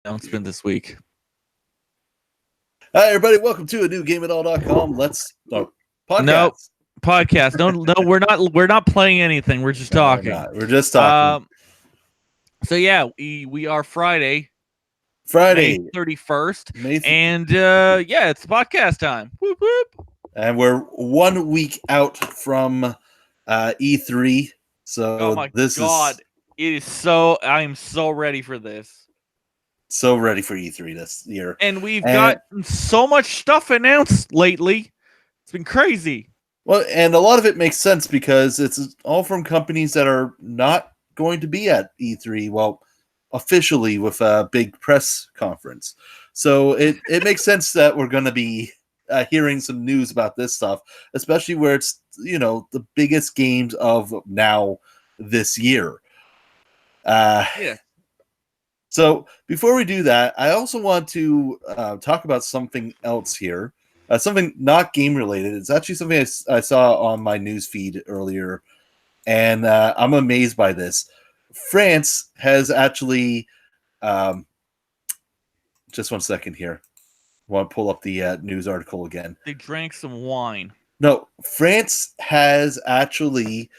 announcement this week. Hi, everybody. Welcome to a new GameItAll.com. Podcast. No podcast. No, we're not playing anything. We're just talking. We're just talking. So yeah, we are Friday, May 31st, and yeah, it's podcast time. Whoop, whoop. And we're 1 week out from E3. So oh my god, it is so. I am so ready for this. So ready for E3 this year. And we've got so much stuff announced lately. It's been crazy. Well, and a lot of it makes sense because it's all from companies that are not going to be at E3, well, officially with a big press conference. So it makes sense that we're going to be hearing some news about this stuff, especially where it's, the biggest games of now this year. Yeah. So before we do that, I also want to talk about something else here. Something not game related. It's actually something I saw on my news feed earlier, and I'm amazed by this. France has actually, just 1 second here. I want to pull up the news article again. They drank some wine. No, France has actually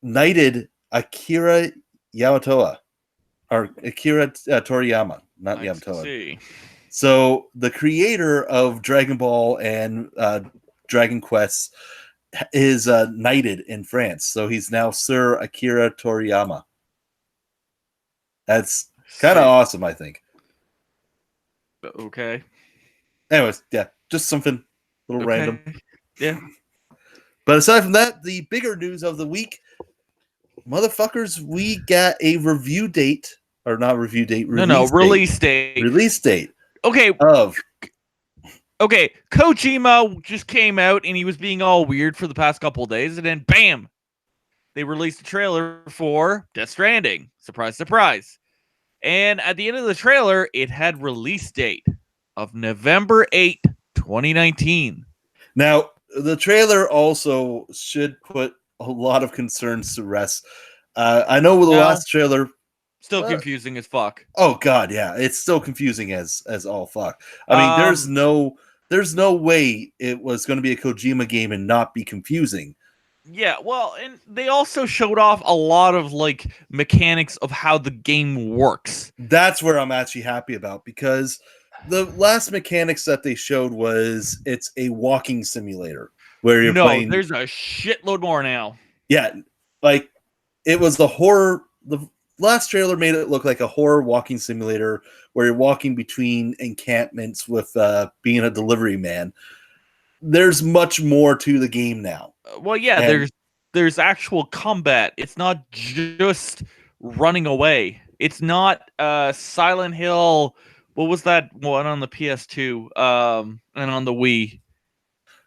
knighted Akira Toriyama, not Yamatoa. See. So the creator of Dragon Ball and Dragon Quest is knighted in France. So he's now Sir Akira Toriyama. That's kind of awesome, I think. Okay. Anyways, yeah, just something a little random. Yeah. But aside from that, the bigger news of the week, motherfuckers, we got a review date, or not review date, release date. Release date. Okay. Kojima just came out and he was being all weird for the past couple of days, and then bam, they released a trailer for Death Stranding. Surprise, surprise. And at the end of the trailer, it had release date of November 8th, 2019. Now, the trailer also should put a lot of concerns to rest. I know with the last trailer, still confusing as fuck. Oh god, yeah, it's still confusing as all fuck. I mean, there's no way it was going to be a Kojima game and not be confusing. Yeah, well, and they also showed off a lot of mechanics of how the game works. That's where I'm actually happy about, because the last mechanics that they showed was it's a walking simulator where you're playing. There's a shitload more now. Yeah, it was the horror. The last trailer made it look like a horror walking simulator where you're walking between encampments with being a delivery man. There's much more to the game now. Well, yeah, there's actual combat. It's not just running away. It's not Silent Hill. What was that one on the PS2 and on the Wii?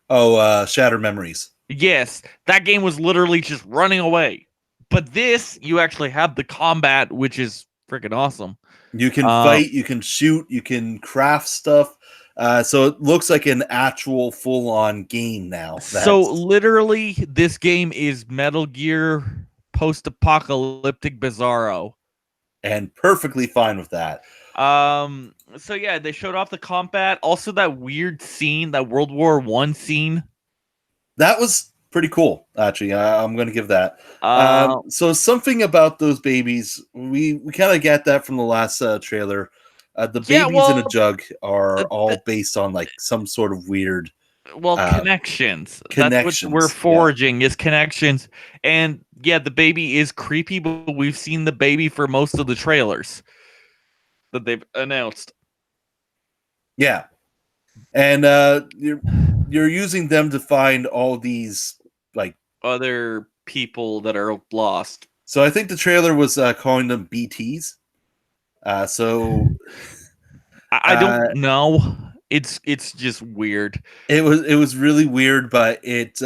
Oh, Shattered Memories. Yes, that game was literally just running away. But this, you actually have the combat, which is freaking awesome. You can fight, you can shoot, you can craft stuff. So it looks like an actual full-on game now. So literally, this game is Metal Gear post-apocalyptic Bizarro. And perfectly fine with that. So yeah, they showed off the combat. Also that weird scene, that World War I scene. That was pretty cool, actually. I'm going to give that. So something about those babies, we kind of get that from the last trailer. The babies in a jug are all based on some sort of weird connections. That's what we're forging is connections. And yeah, the baby is creepy, but we've seen the baby for most of the trailers that they've announced. Yeah. And you're using them to find all these other people that are lost. So I think the trailer was calling them BTs. So I don't know. It's just weird. It was really weird, but it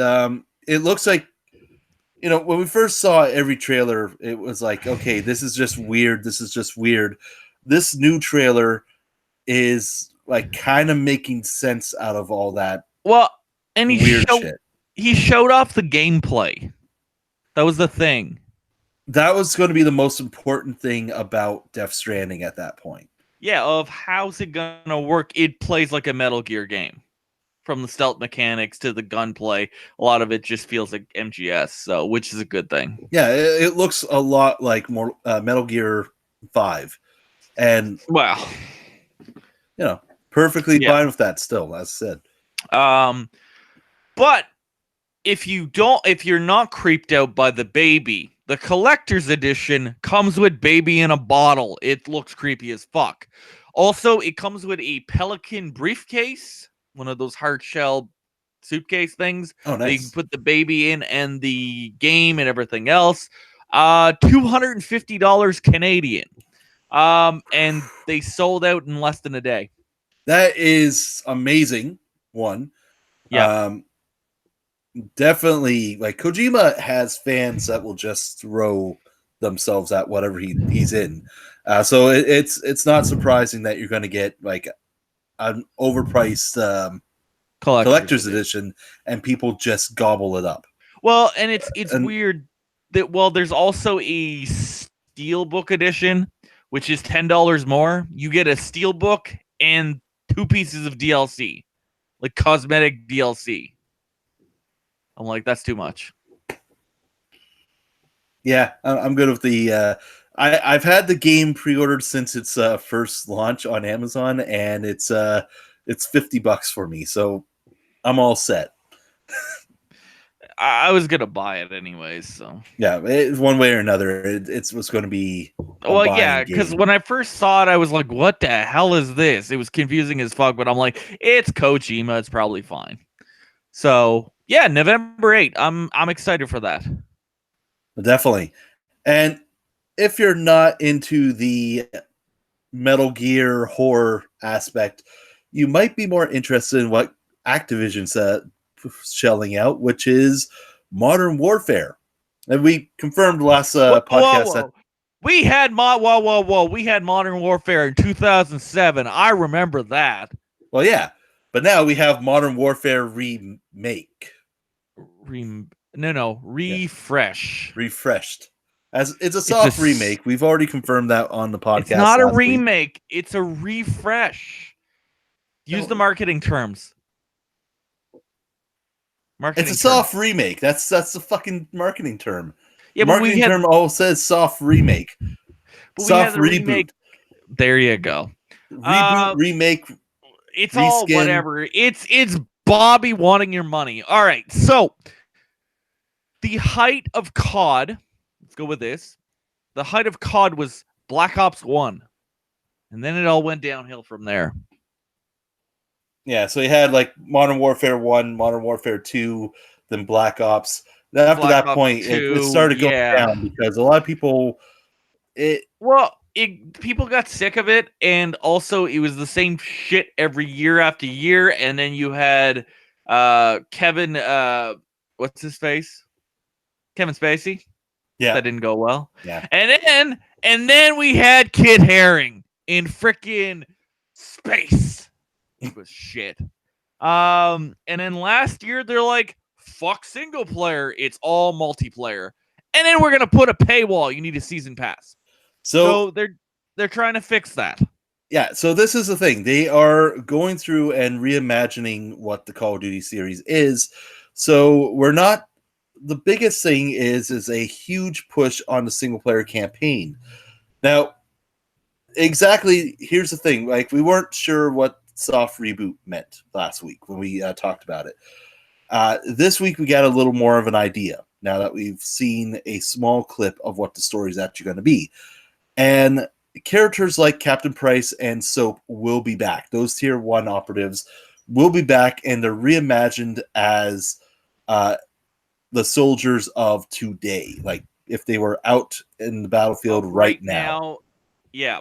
looks like, when we first saw every trailer, it was like, okay, this is just weird. This is just weird. This new trailer is kind of making sense out of all that. Well, and weird shit. He showed off the gameplay. That was the thing. that was going to be the most important thing about Death Stranding at that point. Yeah, of how's it gonna work? It plays like a Metal Gear game, from the stealth mechanics to the gunplay. A lot of it just feels like MGS, so which is a good thing. Yeah, it looks a lot like more Metal Gear 5, and well, perfectly fine with that. Still, as I said. But if you're not creeped out by the baby, the collector's edition comes with baby in a bottle. It looks creepy as fuck. Also, it comes with a Pelican briefcase, one of those hard shell suitcase things. Oh, nice. That you can put the baby in and the game and everything else. $250 Canadian. And they sold out in less than a day. That is amazing. One. Yeah. Definitely, like, Kojima has fans that will just throw themselves at whatever he's in. So it's not surprising that you're going to get like an overpriced collector's edition and people just gobble it up. Well, and it's weird that there's also a Steelbook edition, which is $10 more. You get a Steelbook and 2 pieces of DLC, like cosmetic DLC. I'm like, that's too much. Yeah, I'm good with the. I've had the game pre-ordered since its first launch on Amazon, and it's $50 for me, so I'm all set. I was gonna buy it anyways, so yeah, one way or another, it was going to be. Well, yeah, because when I first saw it, I was like, "What the hell is this?" It was confusing as fuck, but I'm like, "It's Kojima, it's probably fine." So yeah, November 8th. I'm excited for that. Definitely, and if you're not into the Metal Gear horror aspect, you might be more interested in what Activision's shelling out, which is Modern Warfare. And we confirmed last podcast that we had we had Modern Warfare in 2007. I remember that. Well, yeah, but now we have Modern Warfare remake. Refresh. Yeah. Refreshed. As it's a soft remake. We've already confirmed that on the podcast. It's not a remake. Week. It's a refresh. Use the marketing terms. It's a soft remake. That's the fucking marketing term. Yeah, the marketing term all says soft remake. Soft reboot. There you go. Reboot, remake. It's reskin. All whatever. It's Bobby wanting your money. All right. So the height of COD. Let's go with this. The height of COD was Black Ops 1. And then it all went downhill from there. Yeah, so you had like Modern Warfare 1, Modern Warfare 2, then Black Ops. Then after that point, it started going down because a lot of people... people got sick of it, and also it was the same shit every year after year, and then you had Kevin... what's his face? Kevin Spacey? Yeah. That didn't go well. Yeah. And then we had Kid Haring in freaking space. It was shit. And then last year they're like, fuck single player. It's all multiplayer. And then we're gonna put a paywall. You need a season pass. So they're trying to fix that. Yeah, so this is the thing. They are going through and reimagining what the Call of Duty series is. So we're not... The biggest thing is a huge push on the single player campaign. Now, exactly, here's the thing. Like, we weren't sure what soft reboot meant last week when we talked about it. This week, we got a little more of an idea now that we've seen a small clip of what the story is actually going to be. And characters like Captain Price and Soap will be back. Those Tier 1 operatives will be back, and they're reimagined as... the soldiers of today, like if they were out in the battlefield right now. Yeah.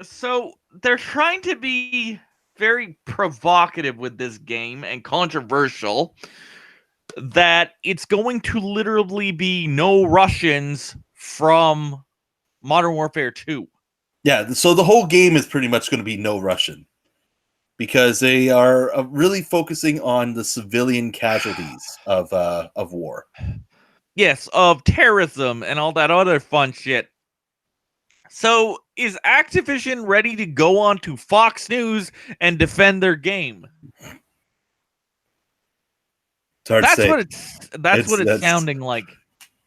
So they're trying to be very provocative with this game and controversial that it's going to literally be no Russians from Modern Warfare 2. Yeah, so the whole game is pretty much going to be no Russian. Because they are really focusing on the civilian casualties of war. Yes, of terrorism and all that other fun shit. So, is Activision ready to go on to Fox News and defend their game? It's hard to say. That's what it's That's sounding like.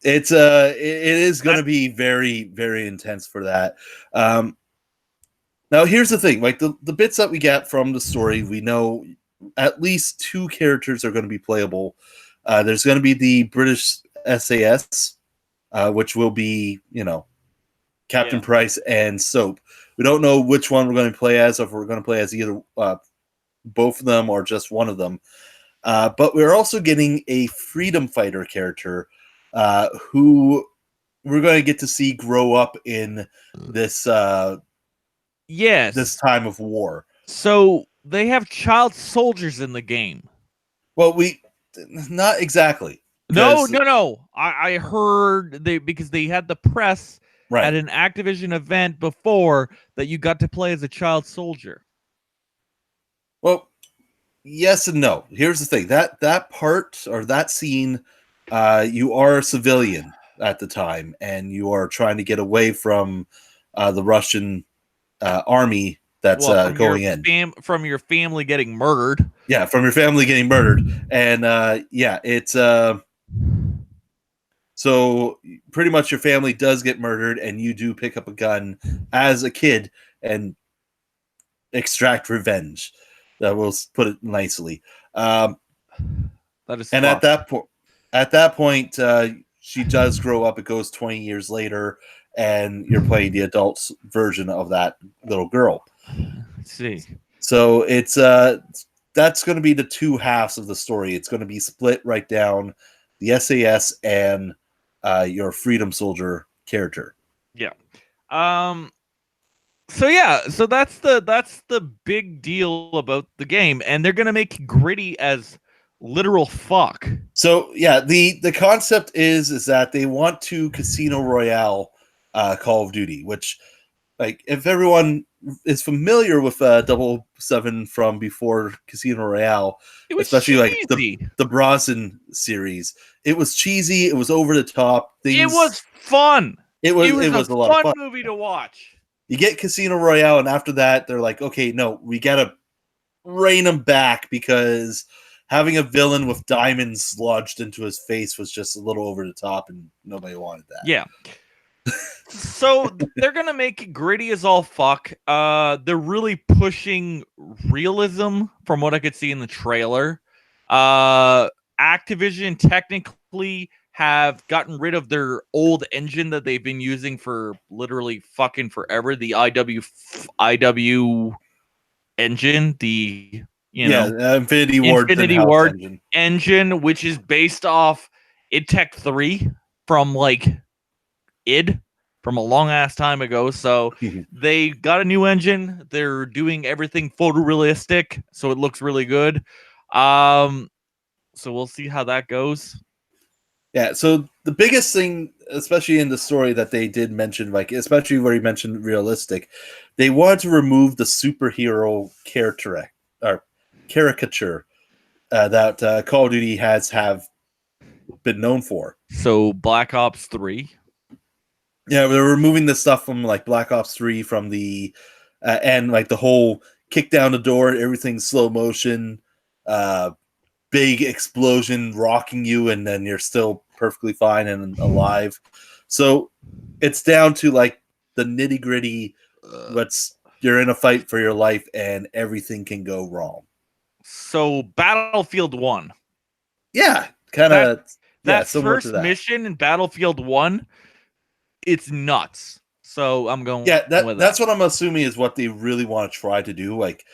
it is going to be very, very intense for that. Now here's the thing, like the bits that we get from the story, we know at least 2 characters are going to be playable. There's going to be the British SAS, which will be, Captain Price and Soap. We don't know which one we're going to play as, if we're going to play as either both of them or just one of them. But we're also getting a freedom fighter character who we're going to get to see grow up in this this time of war. So they have child soldiers in the game. Well, not exactly. No. I heard because they had the press right at an Activision event before that you got to play as a child soldier. Well, yes and no. Here's the thing. That part or that scene, you are a civilian at the time, and you are trying to get away from the Russian army that's going in. From your family getting murdered. Yeah, from your family getting murdered. And it's so pretty much your family does get murdered, and you do pick up a gun as a kid and extract revenge. That will put it nicely. That is and at that point, she does grow up. It goes 20 years later, and you're playing the adult version of that little girl. Let's see. So it's that's going to be the 2 halves of the story. It's going to be split right down the SAS and your Freedom Soldier character. Yeah. So that's the big deal about the game, and they're gonna make gritty as literal fuck. So yeah, the concept is that they want to Casino Royale Call of Duty, which, like, if everyone is familiar with 007 from before Casino Royale, especially cheesy. like the Brosnan series, it was cheesy, it was over the top. It was fun. It was a lot of fun movie to watch. You get Casino Royale, and after that, they're like, okay, no, we gotta rein him back, because having a villain with diamonds lodged into his face was just a little over the top, and nobody wanted that. Yeah. So they're gonna make it gritty as all fuck. They're really pushing realism from what I could see in the trailer. Activision technically have gotten rid of their old engine that they've been using for literally fucking forever, the IW engine, the Infinity Ward engine, which is based off id Tech 3 from like id from a long ass time ago. So they got a new engine. They're doing everything photorealistic, so it looks really good. So we'll see how that goes. Yeah, so the biggest thing, especially in the story that they did mention, like especially where you mentioned realistic, they wanted to remove the superhero caricature that Call of Duty have been known for. So Black Ops 3. Yeah, they're removing the stuff from like Black Ops 3 from the and like the whole kick down the door, everything slow motion, big explosion rocking you, and then you're still perfectly fine and alive. So it's down to like the nitty gritty. You're in a fight for your life, and everything can go wrong. So Battlefield 1. Yeah, kind of. That first mission in Battlefield 1, it's nuts. So I'm going. Yeah, that's what I'm assuming is what they really want to try to do. Like,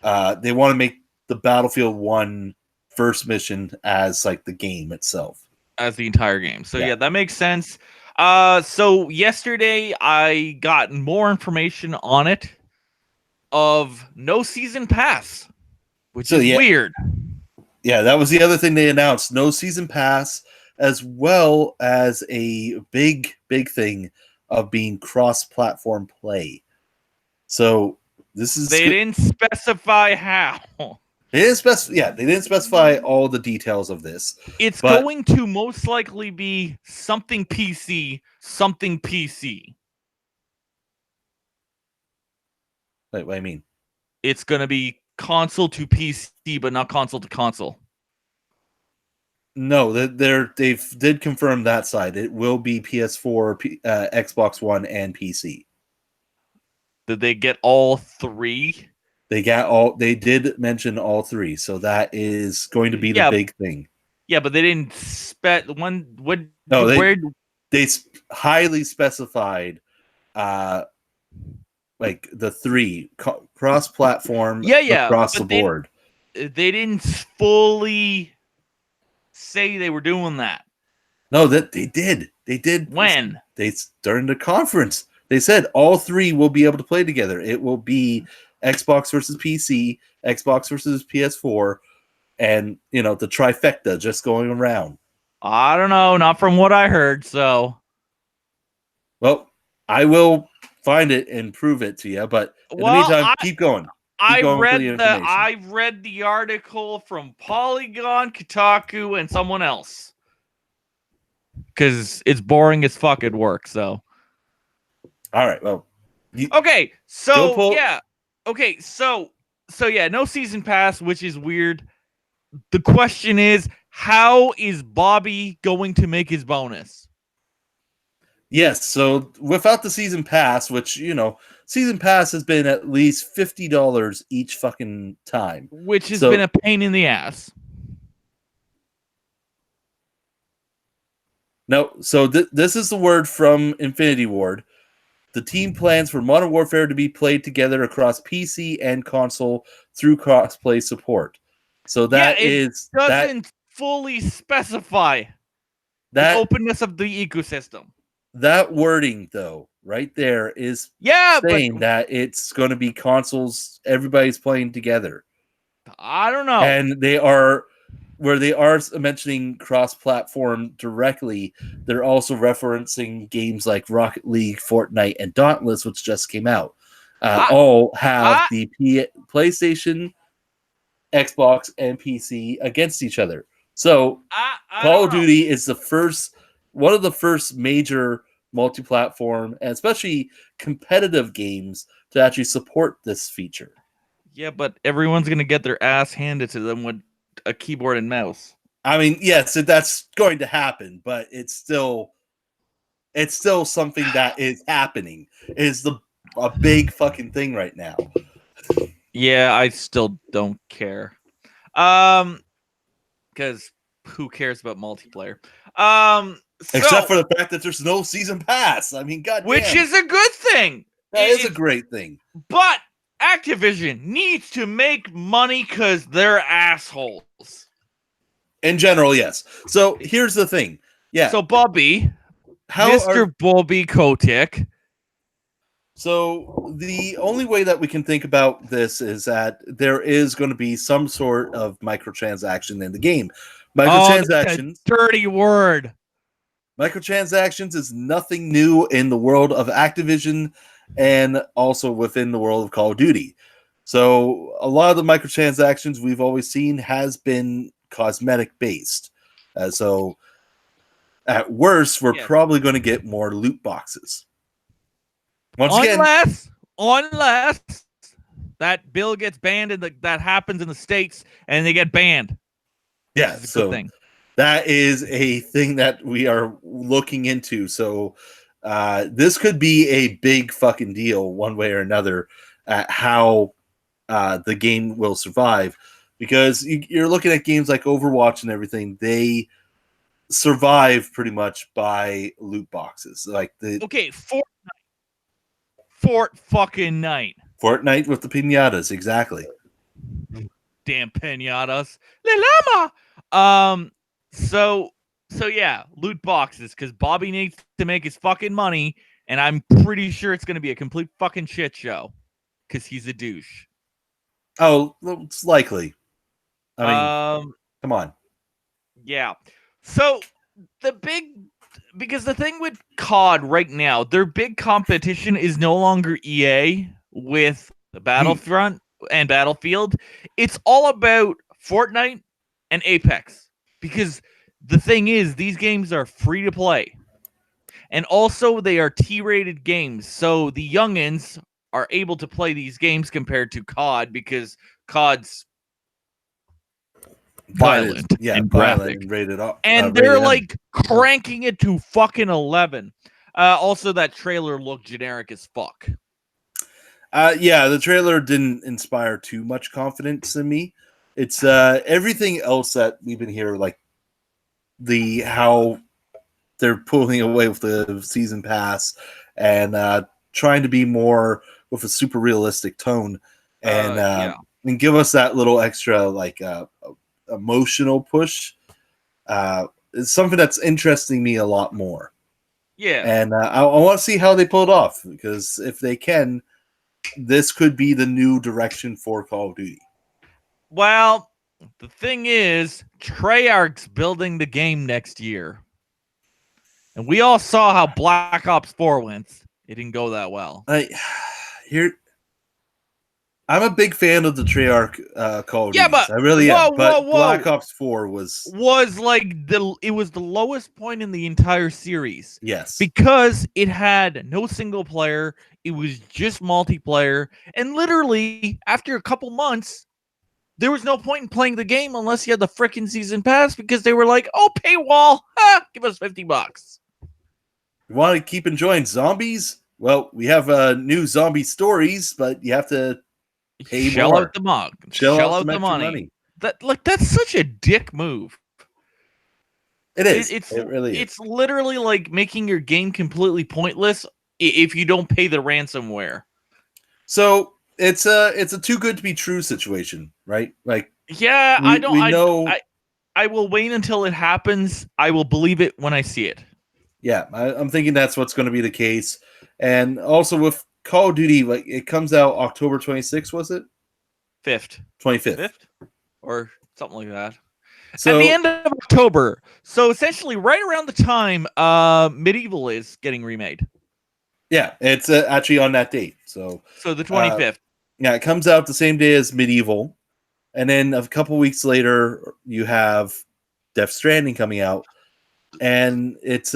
they want to make the Battlefield 1 first mission as like the game itself, as the entire game. So yeah, that makes sense. So yesterday I got more information on it of no season pass, which is weird. Yeah, that was the other thing they announced. No season pass, as well as a big thing of being cross-platform play. So this is they didn't specify how. They didn't specify all the details of this. It's but going to most likely be something PC, something PC. Wait, what do you mean? It's going to be console to PC, but not console to console. No, they did confirm that side. It will be PS4, Xbox One, and PC. Did they get all three? They did mention all three, so that is going to be the big thing. Yeah, but they didn't one. What? No, they highly specified, like the three cross-platform, across the board. They didn't fully say they were doing that. No, that they did. They did. When? During the conference, they said all three will be able to play together. It will be Xbox versus PC, Xbox versus PS4, and the trifecta just going around. I don't know, not from what I heard. So, well, I will find it and prove it to you. But in the meantime, keep going. I read the article from Polygon, Kotaku, and someone else because it's boring as fuck at work. So, all right, well, okay, so yeah, okay, so yeah, no season pass, which is weird. The question is, how is Bobby going to make his bonus? Yes, so without the season pass, which, season pass has been at least $50 each fucking time. Which has been a pain in the ass. No, so this is the word from Infinity Ward. The team plans for Modern Warfare to be played together across PC and console through crossplay support. So that doesn't fully specify the openness of the ecosystem. That wording, though, right there is saying that it's going to be consoles, everybody's playing together. I don't know. And they are mentioning cross-platform directly, they're also referencing games like Rocket League, Fortnite, and Dauntless, which just came out. All have the PlayStation, Xbox, and PC against each other. So Call of Duty is one of the first major multi-platform and especially competitive games to actually support this feature. Yeah, but everyone's going to get their ass handed to them with a keyboard and mouse. I mean, yes, that's going to happen, but it's still something that is happening. It is a big fucking thing right now. Yeah, I still don't care. Because who cares about multiplayer? Except for the fact that there's no season pass. I mean, goddamn. Which is a good thing. That is a great thing. But Activision needs to make money because they're assholes. In general, yes. So here's the thing. Yeah. So Bobby, Mr. Bobby Kotick. So the only way that we can think about this is that there is going to be some sort of microtransaction in the game. Microtransactions. Dirty word. Microtransactions is nothing new in the world of Activision and also within the world of Call of Duty. So a lot of the microtransactions we've always seen has been cosmetic based. So at worst, we're probably going to get more loot boxes. Unless that bill gets banned and that happens in the States and they get banned. Yeah, so that is a thing that we are looking into. So this could be a big fucking deal one way or another at how the game will survive. Because you're looking at games like Overwatch and everything, they survive pretty much by loot boxes. Fortnite with the piñatas, exactly. Damn piñatas. Le llama! So yeah, loot boxes, because Bobby needs to make his fucking money, and I'm pretty sure it's going to be a complete fucking shit show, because he's a douche. Oh, it's likely. I mean, come on. Yeah. So because the thing with COD right now, their big competition is no longer EA with the Battlefront. and Battlefield. It's all about Fortnite and Apex, because the thing is, these games are free to play. And also, they are T-rated games, so the youngins are able to play these games compared to COD, because COD's violent and graphic, and rated up, and they're rated M. like cranking it to fucking 11. Also, that trailer looked generic as fuck. Yeah, the trailer didn't inspire too much confidence in me. It's everything else that we've been hearing, like how they're pulling away with the season pass and trying to be more with a super realistic tone, and give us that little extra like emotional push. It's something that's interesting me a lot more. Yeah, And I want to see how they pull it off, because if they can, this could be the new direction for Call of Duty. well, the thing is, Treyarch's building the game next year. And we all saw how Black Ops 4 went. It didn't go that well. I'm a big fan of the Treyarch Call of Duty. But I really am. But whoa. Black Ops 4 was like it was the lowest point in the entire series. Yes. Because it had no single player. It was just multiplayer. And literally, after a couple months, there was no point in playing the game unless you had the frickin' season pass, because they were like, oh, paywall, give us $50. You want to keep enjoying zombies? Well, we have new zombie stories, but you have to pay Shell more. out the mug. Shell out the money. That's such a dick move. It is. It really is. It's literally like making your game completely pointless if you don't pay the ransomware. So it's a too good to be true situation, right? Like, yeah, I will wait until it happens. I will believe it when I see it. Yeah, I'm thinking that's what's going to be the case. And also with Call of Duty, like, it comes out October 26th, was it? 5th. 25th. Or something like that. So, at the end of October. So essentially right around the time Medieval is getting remade. Yeah, it's actually on that date. So the 25th. Yeah, it comes out the same day as Medieval. And then a couple weeks later, you have Death Stranding coming out. And it's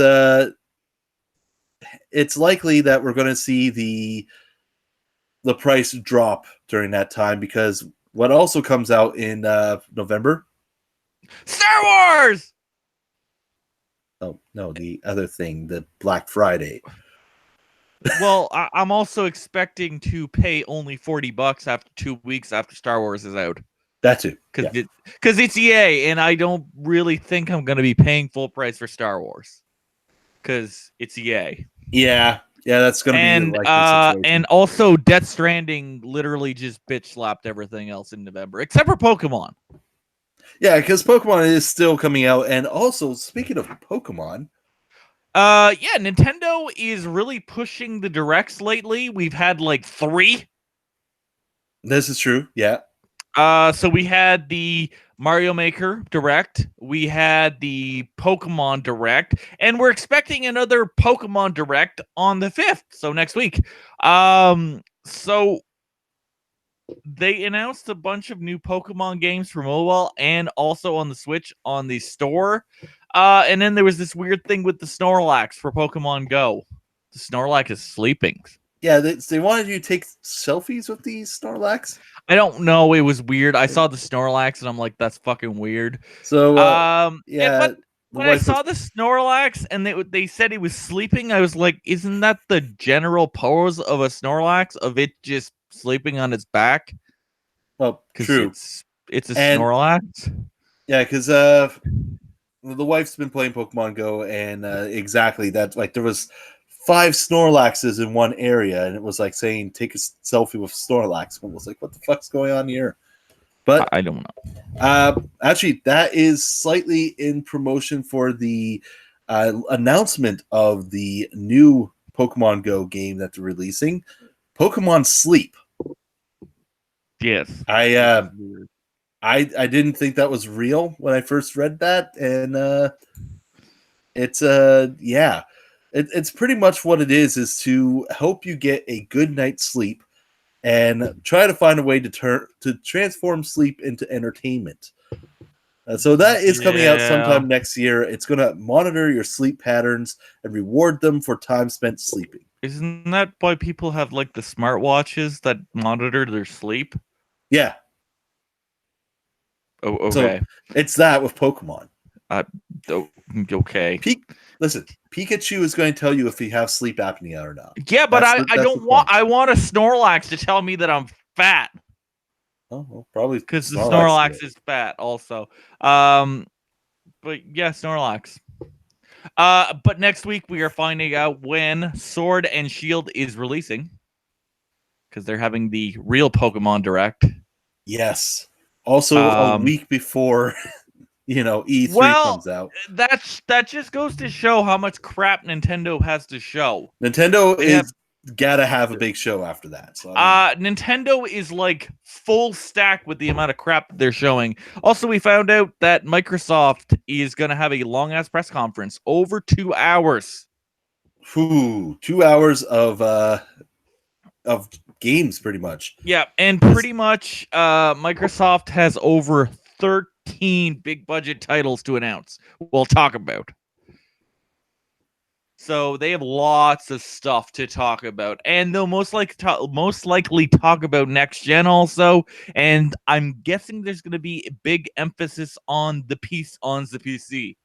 likely that we're going to see the price drop during that time, because what also comes out in November? Star Wars! Oh, no, the other thing, the Black Friday. Well, I'm also expecting to pay only $40 after 2 weeks after Star Wars is out. That too. Because it's EA, and I don't really think I'm going to be paying full price for Star Wars. Because it's EA. Yeah, that's going to be like the situation. And also, Death Stranding literally just bitch slapped everything else in November, except for Pokemon. Yeah, because Pokemon is still coming out. And also, speaking of Pokemon, Nintendo is really pushing the directs lately. We've had like 3. This is true. Yeah. So we had the Mario Maker Direct, we had the Pokemon Direct, and we're expecting another Pokemon Direct on the 5th, so next week. So they announced a bunch of new Pokemon games for mobile and also on the Switch on the store. And then there was this weird thing with the Snorlax for Pokemon Go. The Snorlax is sleeping. Yeah, they wanted you to take selfies with these Snorlax. I don't know. It was weird. I saw the Snorlax and I'm like, that's fucking weird. So, but when I saw the Snorlax and they said it was sleeping, I was like, isn't that the general pose of a Snorlax, of it just sleeping on its back? Well, true. It's a Snorlax. Yeah, because the wife's been playing Pokemon Go, and exactly that. Like, there was 5 Snorlaxes in one area, and it was like saying, take a selfie with Snorlax. And I was like, what the fuck's going on here? But I don't know. Actually, that is slightly in promotion for the announcement of the new Pokemon Go game that they're releasing, Pokemon Sleep. Yes. I didn't think that was real when I first read that, and it's pretty much what it is to help you get a good night's sleep and try to find a way to transform sleep into entertainment. So that is coming out sometime next year. It's going to monitor your sleep patterns and reward them for time spent sleeping. Isn't that why people have like the smartwatches that monitor their sleep? Yeah. Oh, okay. So it's that with Pokemon. Okay. Listen, Pikachu is going to tell you if you have sleep apnea or not. Yeah, but I don't want. I want a Snorlax to tell me that I'm fat. Oh, well, probably because the Snorlax is fat also. But yeah, Snorlax. But next week we are finding out when Sword and Shield is releasing, because they're having the real Pokemon Direct. Yes. Also, a week before, E3 comes out. That just goes to show how much crap Nintendo has to show. Nintendo is gotta have a big show after that. So Nintendo is like full stack with the amount of crap that they're showing. Also, we found out that Microsoft is going to have a long ass press conference, over 2 hours. 2 hours of games, pretty much. Yeah, and pretty much Microsoft has over 13 big budget titles to announce. We'll talk about. So they have lots of stuff to talk about, and they'll most likely talk about next gen also. And I'm guessing there's going to be a big emphasis on the PC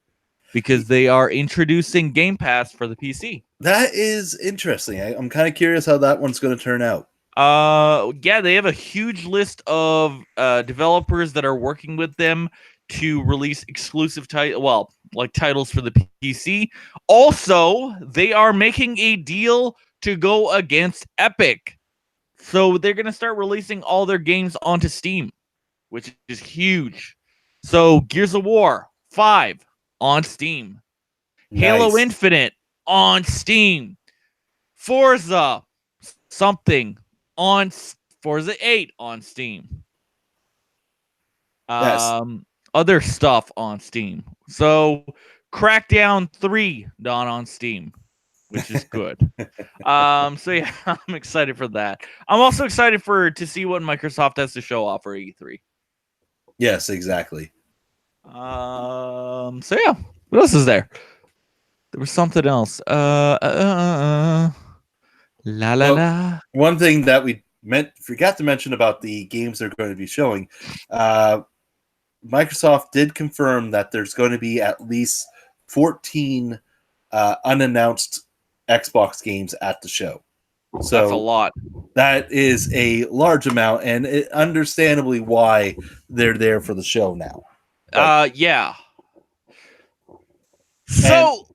because they are introducing Game Pass for the PC. That is interesting. I'm kind of curious how that one's going to turn out. Yeah, they have a huge list of developers that are working with them to release exclusive titles for the PC. Also, they are making a deal to go against Epic. So they're going to start releasing all their games onto Steam, which is huge. So Gears of War 5 on Steam. Nice. Halo Infinite on Steam. Forza something on Forza 8 on Steam. Yes. Other stuff on Steam. So Crackdown 3 not on Steam, which is good. So yeah, I'm excited for that. I'm also excited to see what Microsoft has to show off for E3. Yes, exactly. So yeah, what else is there? There was something else. One thing that we forgot to mention about the games they're going to be showing. Microsoft did confirm that there's going to be at least 14 unannounced Xbox games at the show. So that's a lot. That is a large amount, and understandably why they're there for the show now. Yeah. So.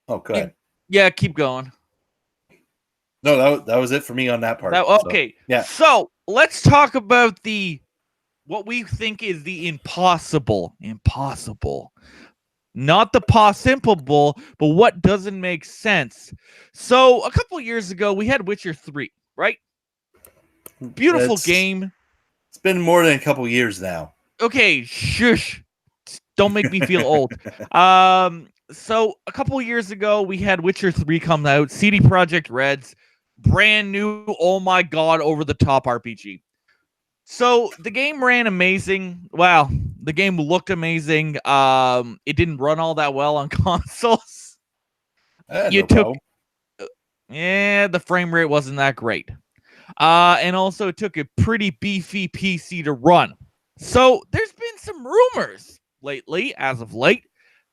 Go ahead. Yeah, keep going. No, that was it for me on that part. Okay. So, yeah. So let's talk about what we think is the impossible. Not the possible, but what doesn't make sense. So a couple years ago, we had Witcher 3, right? Beautiful game. It's been more than a couple years now. Okay, shush. Don't make me feel old. So a couple years ago, we had Witcher 3 come out. CD Projekt Red's brand new, oh my god, over-the-top RPG. So the game ran amazing. Wow, the game looked amazing. It didn't run all that well on consoles. The frame rate wasn't that great. And also it took a pretty beefy PC to run. So there's been some rumors lately, as of late,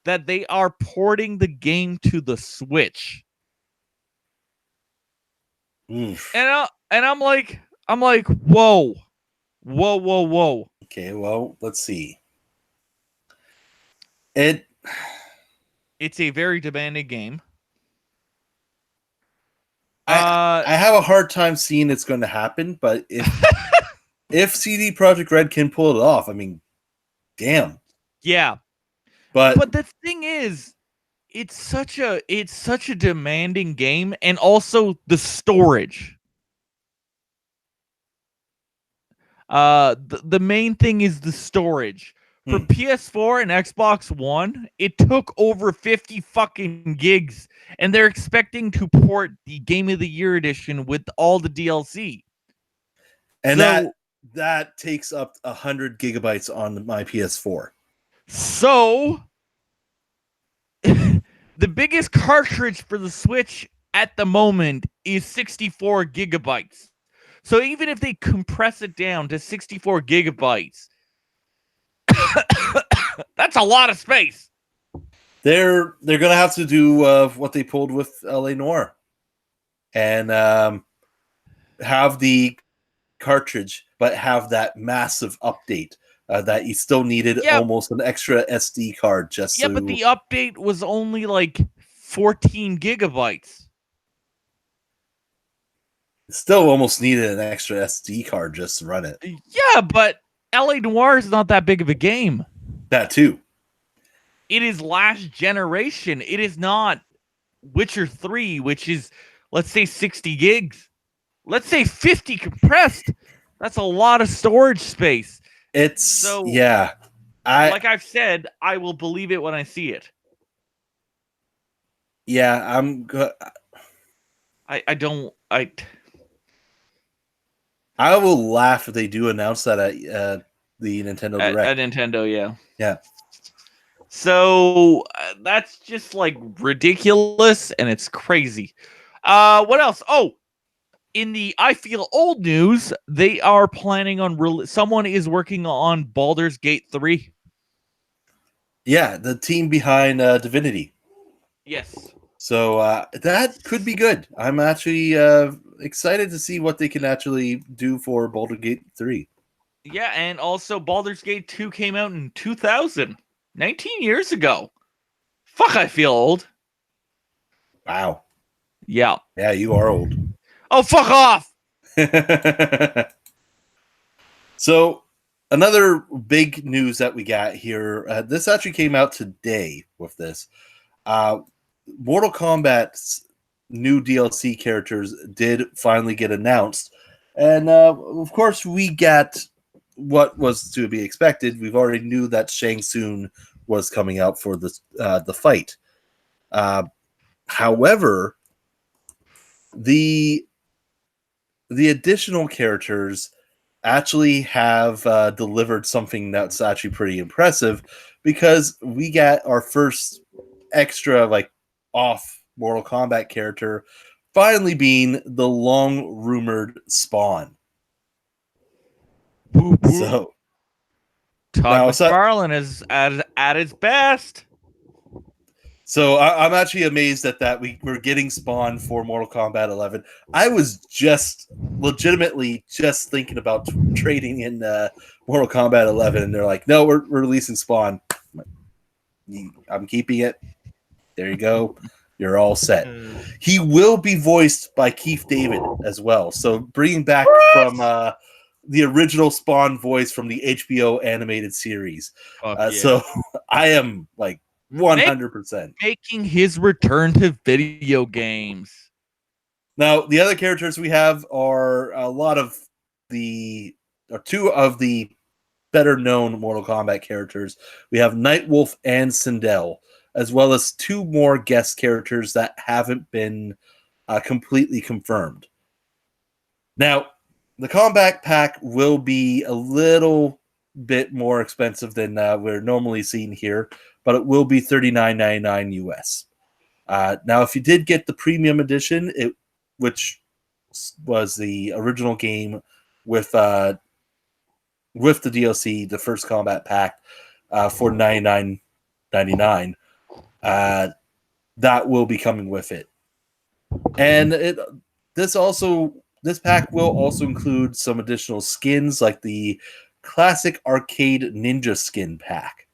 that they are porting the game to the Switch. Oof. And I'm like, whoa. Okay, well, let's see. It's a very demanding game. I have a hard time seeing it's going to happen, but if CD Projekt Red can pull it off, I mean, damn. Yeah. But the thing is, it's such a demanding game, and also the storage. The main thing is the storage. For PS4 and Xbox One, it took over 50 fucking gigs, and they're expecting to port the Game of the Year edition with all the DLC. And that takes up 100 gigabytes on my PS4. So the biggest cartridge for the Switch at the moment is 64 gigabytes. So even if they compress it down to 64 gigabytes, that's a lot of space. They're gonna have to do what they pulled with LA Noire, and have the cartridge, but have that massive update that you still needed almost an extra SD card just. Yeah, but the update was only like 14 gigabytes. Still almost needed an extra SD card just to run it. Yeah, but LA Noire is not that big of a game. That too. It is last generation. It is not Witcher 3, which is, let's say, 60 gigs. Let's say 50 compressed. That's a lot of storage space. Like I've said, I will believe it when I see it. Yeah, I'm good. I will laugh if they do announce that at the Nintendo Direct. At Nintendo, yeah. Yeah. So that's just like ridiculous, and it's crazy. What else? Oh, in the I Feel Old news, they are planning on someone is working on Baldur's Gate 3. Yeah, the team behind Divinity. Yes. So that could be good. I'm actually excited to see what they can actually do for Baldur's Gate 3. Yeah, and also Baldur's Gate 2 came out in 2000. 19 years ago. Fuck, I feel old. Wow. Yeah. Yeah, you are old. Oh, fuck off! So, another big news that we got here. This actually came out today with this. Mortal Kombat's new DLC characters did finally get announced. And, of course, we got what was to be expected. We've already knew that Shang Tsung was coming out for the fight. However, the additional characters actually have delivered something that's actually pretty impressive, because we got our first extra off Mortal Kombat character finally being the long rumored Spawn. So Todd McFarlane is at his best. So I'm actually amazed that we're getting Spawn for Mortal Kombat 11. I was just legitimately just thinking about trading in Mortal Kombat 11, and they're like, no, we're releasing Spawn. I'm keeping it. There you go. You're all set. He will be voiced by Keith David as well. So bringing back from the original Spawn voice from the HBO animated series. So I am 100% making his return to video games. Now, the other characters we have are two of the better known Mortal Kombat characters. We have Nightwolf and Sindel, as well as two more guest characters that haven't been completely confirmed. Now, the Combat Pack will be a little bit more expensive than we're normally seeing here, but it will be $39.99 US. Now, if you did get the premium edition, which was the original game with the DLC, the first Combat Pack, for $99.99, that will be coming with it. And this pack will also include some additional skins, like the classic arcade ninja skin pack.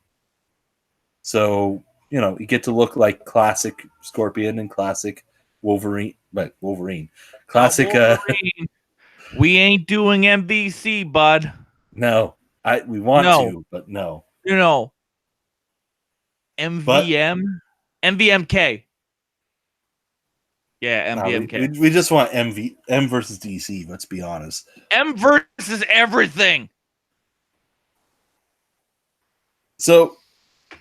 So, you get to look like classic Scorpion and classic Wolverine. Classic Wolverine. We ain't doing MVC, bud. No. We want to, but no. MVM? MVMK. Yeah, MVMK. We just want M versus DC, let's be honest. M versus everything. So,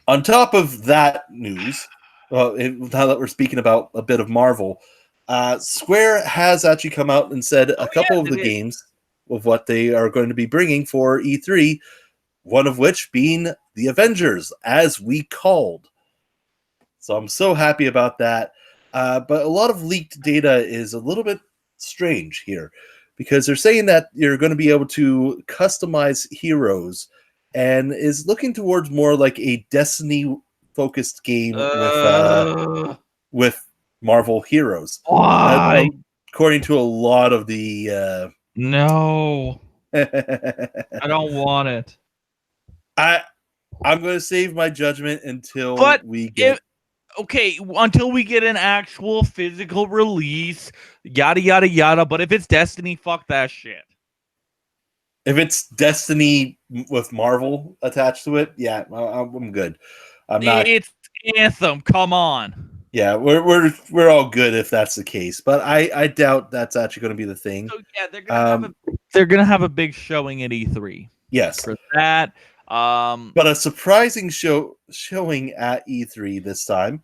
on top of that news, now that we're speaking about a bit of Marvel, Square has actually come out and said a couple of the games of what they are going to be bringing for E3, one of which being the Avengers, as we called. So I'm so happy about that. But a lot of leaked data is a little bit strange here, because they're saying that you're going to be able to customize heroes, and is looking towards more like a Destiny-focused game with Marvel heroes. Why? According to a lot of the... No. I don't want it. I'm going to save my judgment until we get... until we get an actual physical release, yada, yada, yada. But if it's Destiny, fuck that shit. If it's Destiny with Marvel attached to it, yeah, I'm good. I'm not... It's Anthem, come on. Yeah, we're all good if that's the case, but I doubt that's actually going to be the thing. So yeah, they're gonna have a big showing at E3. Yes, for that. But a surprising showing at E3 this time,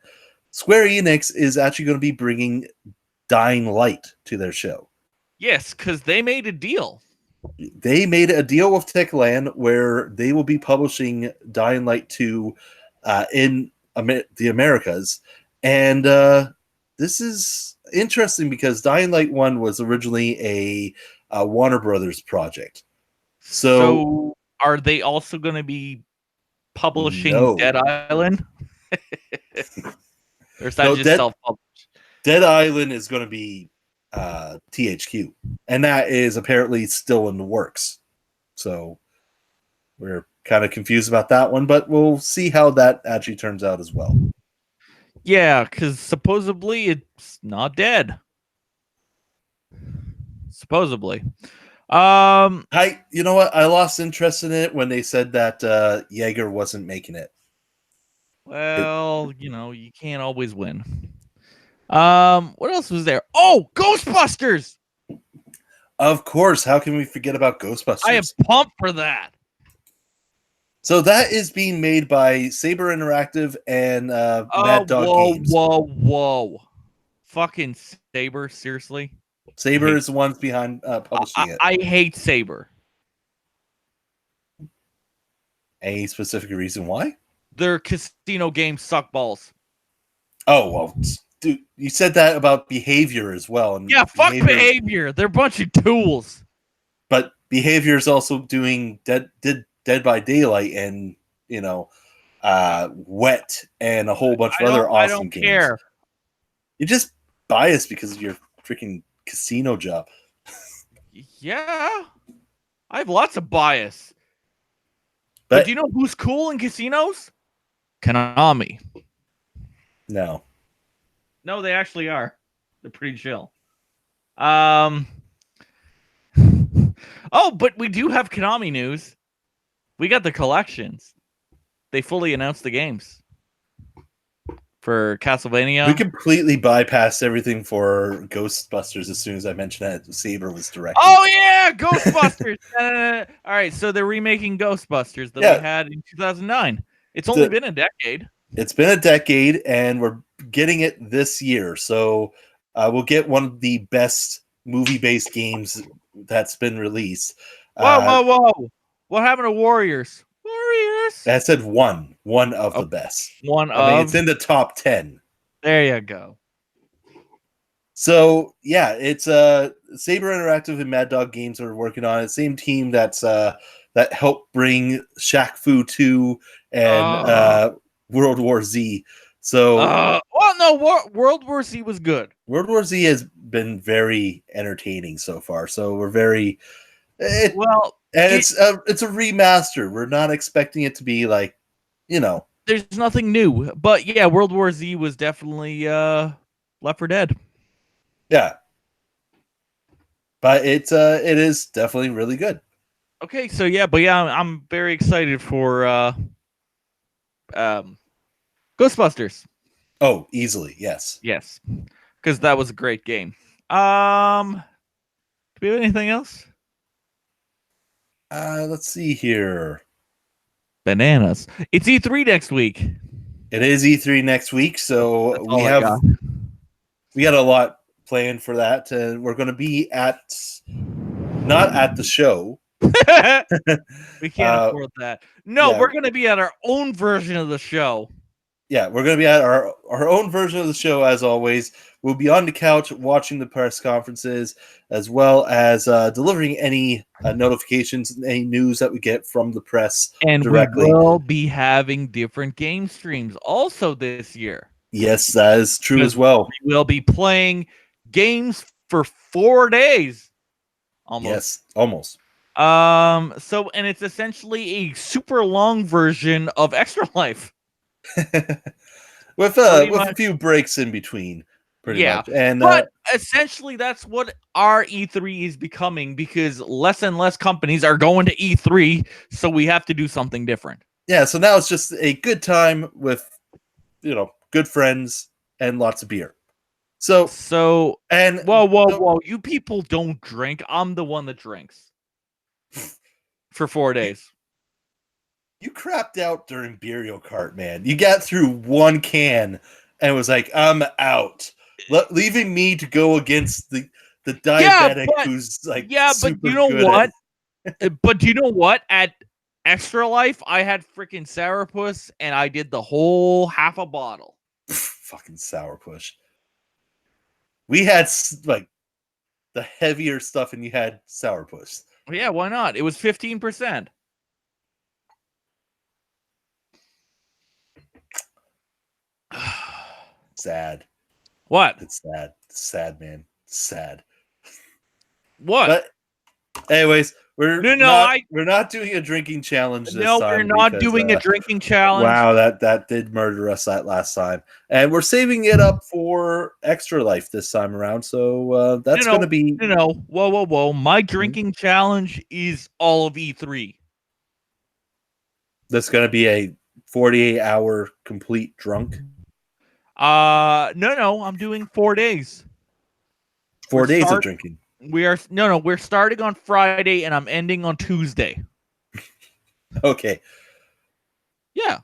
Square Enix is actually going to be bringing Dying Light to their show. Yes, because they made a deal. They made a deal with Techland where they will be publishing Dying Light 2 in the Americas. And this is interesting because Dying Light 1 was originally a Warner Brothers project. So are they also going to be publishing Dead Island? Or is that just self-published? Dead Island is going to be THQ. And that is apparently still in the works. So we're kind of confused about that one, but we'll see how that actually turns out as well. Yeah, because supposedly it's not dead. Supposedly. You know what? I lost interest in it when they said that Jaeger wasn't making it. Well, you can't always win. What else was there? Oh, Ghostbusters! Of course. How can we forget about Ghostbusters? I am pumped for that. So that is being made by Saber Interactive and Mad Dog Games. Whoa. Fucking Saber, seriously? Saber is the ones behind publishing it. I hate Saber. Any specific reason why? Their casino games suck balls. Oh, well, dude, you said that about Behavior as well. And yeah, fuck Behavior. They're a bunch of tools. But Behavior is also doing Dead by Daylight and, Wet and a whole bunch of other awesome games. I don't care. You're just biased because of your freaking casino job. Yeah. I have lots of bias. But do you know who's cool in casinos? Konami. No, they actually are. They're pretty chill. Oh, but we do have Konami news. We got the collections. They fully announced the games for Castlevania. We completely bypassed everything for Ghostbusters as soon as I mentioned that Saber was directed. Oh, yeah, Ghostbusters. All right, so they're remaking Ghostbusters that we had in 2009. It's only been a decade. It's been a decade, and we're getting it this year. So we'll get one of the best movie-based games that's been released. Whoa. What happened to Warriors? I said one of the best. It's in the top 10. There you go. So yeah, it's Saber Interactive and Mad Dog Games are working on it. Same team that helped bring Shaq Fu 2 and World War Z. So World War Z was good. World War Z has been very entertaining so far. So we're very it's a remaster. We're not expecting it to be like, There's nothing new, but yeah, World War Z was definitely Left 4 Dead. Yeah, but it is definitely really good. Okay, so I'm very excited for Ghostbusters. Oh, easily, yes, because that was a great game. Do we have anything else? Let's see here. Bananas. It's E3 next week. It is E3 next week, so we got a lot planned for that. We're going to be at not at the show. We can't afford that. No, yeah. we're going to be at our own version of the show. Yeah, we're going to be at our own version of the show, as always. We'll be on the couch watching the press conferences, as well as delivering any notifications, any news that we get from the press and directly. We will be having different game streams also this year. Yes, that is true as well. We will be playing games for 4 days. Almost. Yes, almost. So, and it's essentially a super long version of Extra Life. with a few breaks in between, pretty much. And but essentially that's what our E3 is becoming, because less and less companies are going to E3, so we have to do something different. Yeah, so now it's just a good time with, good friends and lots of beer. So and whoa, you people don't drink. I'm the one that drinks for 4 days. You crapped out during Burial Cart, man. You got through one can and was like, I'm out. Leaving me to go against the diabetic who's like super but you know good what? But do you know what? At Extra Life, I had freaking Sourpuss, and I did the whole half a bottle. Fucking Sourpuss. We had like the heavier stuff, and you had Sourpuss. Yeah, why not? It was 15%. Sad. What? It's sad. It's sad, man. It's sad. What? But anyways, we're not doing a drinking challenge this time. No, we're not doing a drinking challenge. Wow, that did murder us that last time. And we're saving it up for Extra Life this time around. So that's going to be... Whoa. My drinking challenge is all of E3. That's going to be a 48-hour complete drunk? No, I'm doing 4 days. 4 days of drinking. We're starting on Friday and I'm ending on Tuesday. Okay. Yeah.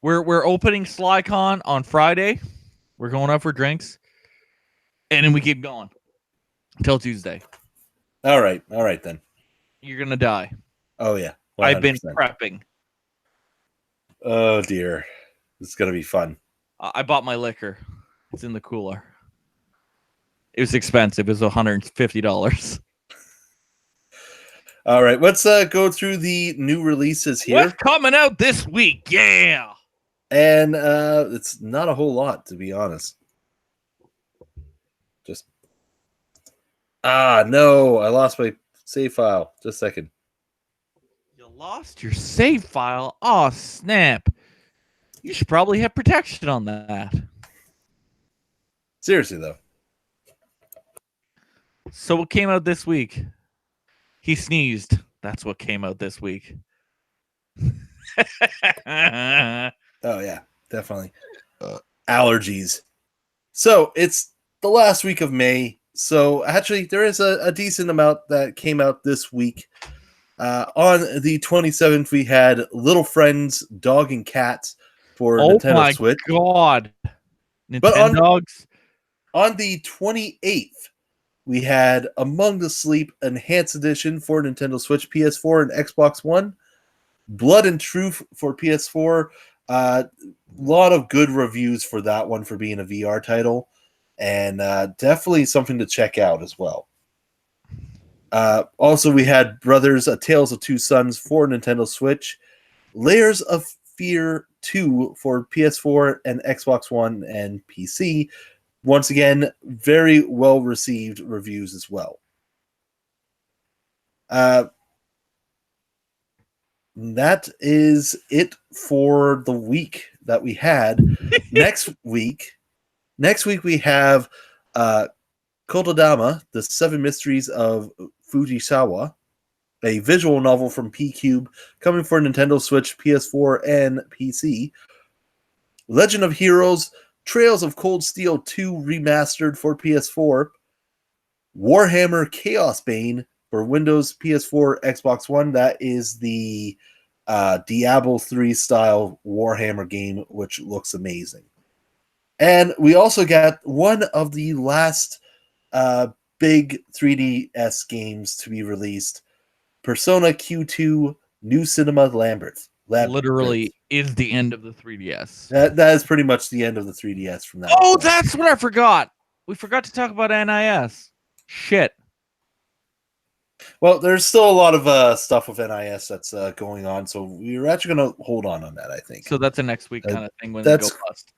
We're opening SlyCon on Friday. We're going out for drinks. And then we keep going until Tuesday. All right then. You're going to die. Oh yeah. 100%. I've been prepping. Oh dear. It's going to be fun. I bought my liquor. It's in the cooler. It was expensive. It was $150. All right, let's go through the new releases here. What's coming out this week? Yeah. And it's not a whole lot, to be honest. Just... no, I lost my save file. Just a second. You lost your save file? Oh, snap. You should probably have protection on that. Seriously, though. So what came out this week? He sneezed. That's what came out this week. Oh, yeah, definitely. Allergies. So it's the last week of May. So actually, there is a decent amount that came out this week. On the 27th, we had Little Friends, Dog and Cats for Nintendo Switch. Oh my god. But on the 28th, we had Among the Sleep Enhanced Edition for Nintendo Switch, PS4, and Xbox One. Blood and Truth for PS4. A lot of good reviews for that one for being a VR title. And definitely something to check out as well. Also, we had Brothers, A Tales of Two Sons for Nintendo Switch. Layers of Fear 2 for PS4 and Xbox One and PC. Once again, very well-received reviews as well. That is it for the week that we had. Next week we have Kotodama, The Seven Mysteries of Fujisawa, a visual novel from P-Cube, coming for Nintendo Switch, PS4, and PC. Legend of Heroes, Trails of Cold Steel 2 remastered for PS4. Warhammer Chaos Bane for Windows, PS4, Xbox One. That is the Diablo 3 style Warhammer game, which looks amazing. And we also got one of the last big 3DS games to be released. Persona Q2 New Cinema Labyrinth. Literally is the end of the 3DS. That is pretty much the end of the 3DS from that. Oh, point. that's what I forgot. We forgot to talk about NIS. Shit. Well, there's still a lot of stuff with NIS that's going on, so we're actually going to hold on that, I think. So that's a next week kind of thing when that's- they go bust.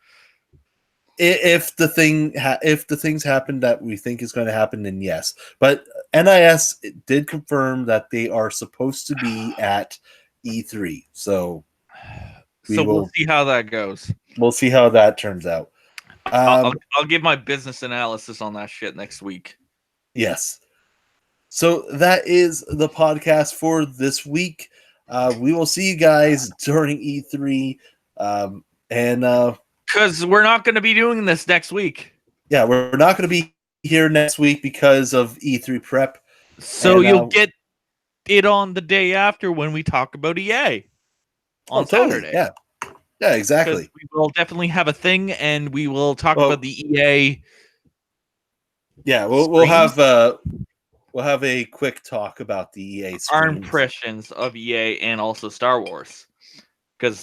If the things happen that we think is going to happen, then yes. But NIS did confirm that they are supposed to be at E3, so we'll see how that goes. We'll see how that turns out. I'll give my business analysis on that shit next week. Yes. So that is the podcast for this week. We will see you guys during E3, and because we're not going to be doing this next week. Yeah, we're not going to be here next week because of E3 prep. So you'll get it on the day after when we talk about EA on Saturday. Yeah, exactly. We will definitely have a thing, and we will talk about the EA. Yeah, we'll have a quick talk about the EA streams. Our impressions of EA and also Star Wars.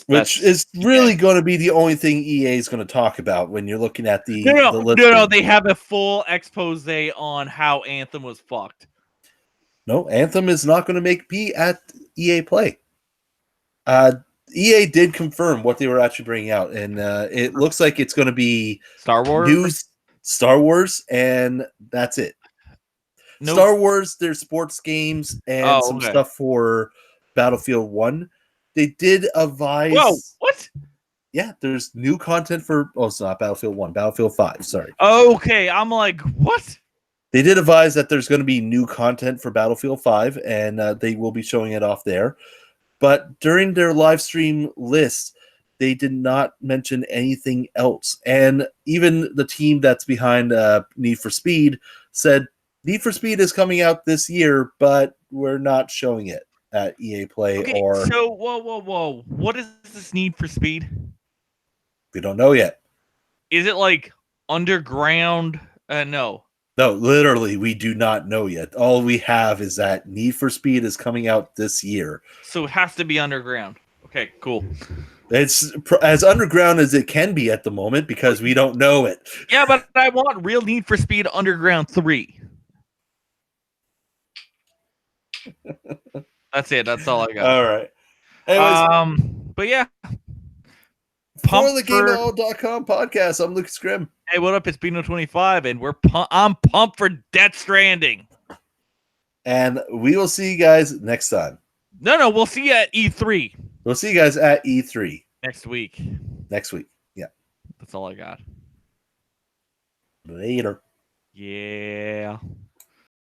Which is really going to be the only thing EA is going to talk about when you're looking at the No, they have a full expose on how Anthem was fucked. No, Anthem is not going to be at EA Play. EA did confirm what they were actually bringing out, and it looks like it's going to be Star Wars, new Star Wars, and that's it. Nope. Star Wars, there's sports games and some stuff for Battlefield 1. They did advise. Whoa, what? Yeah, there's new content for. Oh, it's not Battlefield 1, Battlefield 5. Sorry. Okay, I'm like, what? They did advise that there's going to be new content for Battlefield 5, and they will be showing it off there. But during their live stream list, they did not mention anything else. And even the team that's behind Need for Speed said Need for Speed is coming out this year, but we're not showing it at EA Play. So whoa. What is this Need for Speed? We don't know yet. Is it like underground? No. No, literally, we do not know yet. All we have is that Need for Speed is coming out this year. So it has to be underground. Okay, cool. It's as underground as it can be at the moment because we don't know it. Yeah, but I want real Need for Speed Underground 3. That's it. That's all I got. All right. Anyways, but yeah. For the GameItAll.com podcast, I'm Lucas Grimm. Hey, what up? It's Bino25, and I'm pumped for Death Stranding. And we will see you guys next time. No, we'll see you at E3. We'll see you guys at E3. Next week. Yeah. That's all I got. Later. Yeah.